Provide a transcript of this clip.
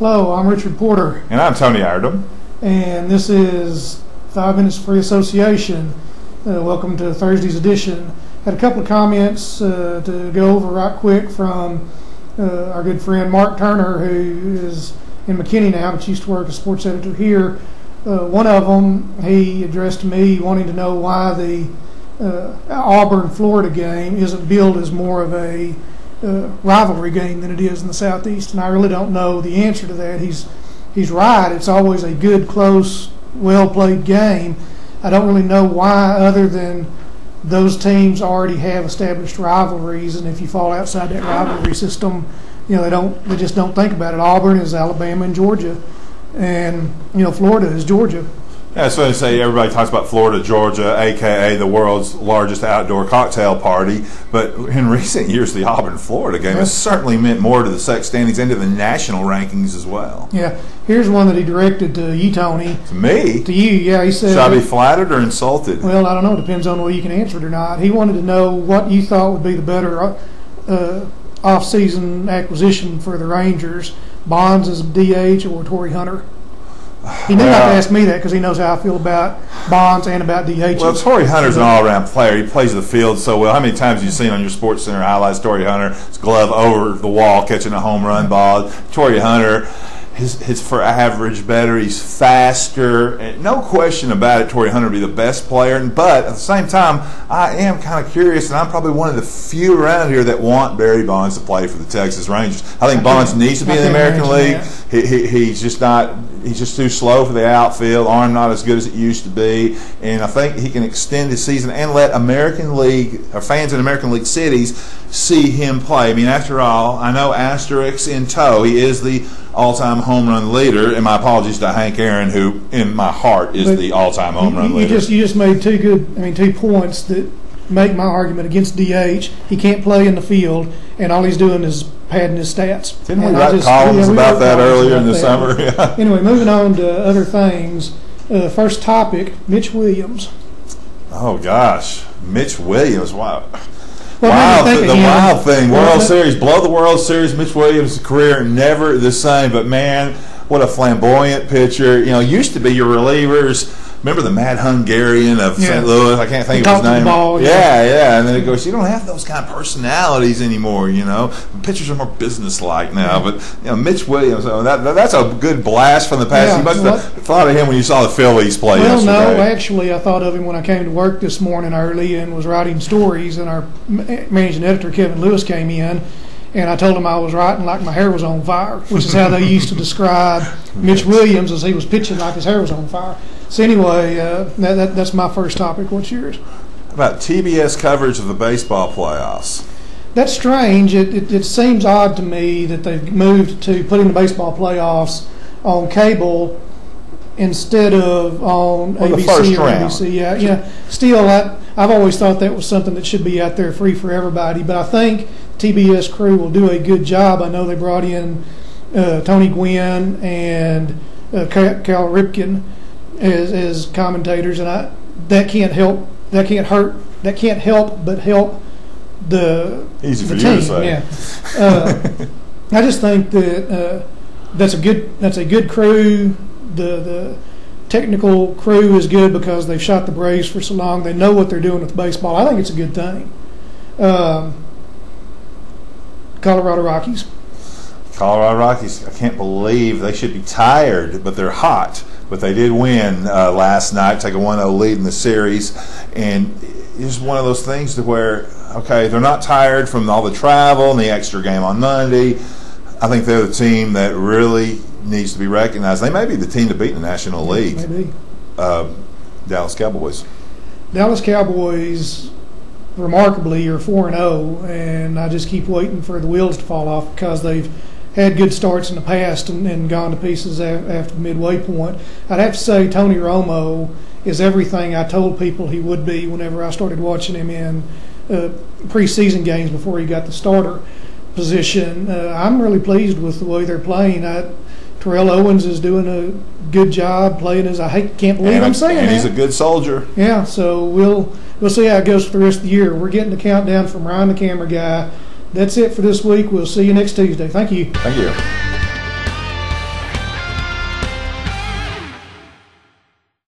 Hello, I'm Richard Porter. And I'm Tony Iredom. And this is 5 Minutes Free Association. Welcome to Thursday's edition. Had a couple of comments to go over right quick from our good friend Mark Turner, who is in McKinney now, but used to work as sports editor here. One of them, he addressed to me wanting to know why the Auburn-Florida game isn't billed as more of a rivalry game than it is in the Southeast, and I really don't know the answer to that. He's right. It's always a good, close, well-played game. I don't really know why, other than those teams already have established rivalries, and if you fall outside that rivalry system, they just don't think about it. Auburn is Alabama and Georgia, and Florida is Georgia. Yeah, so I say everybody talks about Florida, Georgia, a.k.a. the world's largest outdoor cocktail party. But in recent years, the Auburn-Florida game has certainly meant more to the SEC standings and to the national rankings as well. Yeah. Here's one that he directed to you, Tony. To me? To you, yeah. He said, should I be flattered or insulted? Well, I don't know. It depends on whether you can answer it or not. He wanted to know what you thought would be the better off-season acquisition for the Rangers, Bonds as DH or Torrey Hunter. He knew not to ask me that because he knows how I feel about Bonds and about DH. Well, Torrey Hunter's an all-around player. He plays the field so well. How many times have you seen on your Sports Center highlights Torrey Hunter's glove over the wall catching a home run ball? Torrey Hunter, his for average better. He's faster. And no question about it, Torrey Hunter will be the best player. But at the same time, I am kind of curious, and I'm probably one of the few around here that want Barry Bonds to play for the Texas Rangers. I think Bonds needs to be in the American League. He's just not. He's just too slow for the outfield. Arm not as good as it used to be, and I think he can extend his season and let American League or fans in American League cities see him play. I mean, after all, I know asterisk in tow, he is the all-time home run leader. And my apologies to Hank Aaron, who in my heart is the all-time home run leader. You just made two points that make my argument against DH. He can't play in the field, and all he's doing is padding his stats. Didn't we write columns about that earlier in the summer? Yeah. Anyway, moving on to other things. First topic, Mitch Williams. Oh, gosh. Mitch Williams. Wow. Well, the wild thing. World Series. Blow the World Series. Mitch Williams' career never the same. But, man, what a flamboyant pitcher. Used to be your relievers. Remember the Mad Hungarian of St. Louis? I can't think of his name. Ball, yeah. And then it goes, you don't have those kind of personalities anymore, Pitchers are more businesslike now. But, Mitch Williams, that's a good blast from the past. Yeah, you must have thought of him when you saw the Phillies play yesterday. Well, no, actually, I thought of him when I came to work this morning early and was writing stories, and our managing editor, Kevin Lewis, came in. And I told him I was writing like my hair was on fire, which is how they used to describe Mitch Williams, as he was pitching like his hair was on fire. So anyway, that's my first topic. What's yours? About TBS coverage of the baseball playoffs. That's strange. It seems odd to me that they've moved to putting the baseball playoffs on cable instead of on ABC or NBC. Yeah. Still, I've always thought that was something that should be out there free for everybody. But I think TBS crew will do a good job. I know they brought in Tony Gwynn and Cal Ripken as commentators, and that can't help but help the Easy for the you team. to say. Yeah. I just think that that's a good crew. The technical crew is good because they've shot the Braves for so long. They know what they're doing with baseball. I think it's a good thing. Colorado Rockies. I can't believe they should be tired, but they're hot. But they did win last night, take a 1-0 lead in the series. And it's one of those things to where, okay, they're not tired from all the travel and the extra game on Monday. I think they're the team that really needs to be recognized. They may be the team to beat in the National League. Maybe. Dallas Cowboys. Dallas Cowboys, remarkably, are 4-0, and I just keep waiting for the wheels to fall off because they've had good starts in the past and gone to pieces after the midway point. I'd have to say Tony Romo is everything I told people he would be whenever I started watching him in preseason games before he got the starter position. I'm really pleased with the way they're playing. Terrell Owens is doing a good job playing as can't believe I'm saying that. And he's a good soldier. Yeah, so we'll see how it goes for the rest of the year. We're getting the countdown from Ryan the camera guy. That's it for this week. We'll see you next Tuesday. Thank you. Thank you.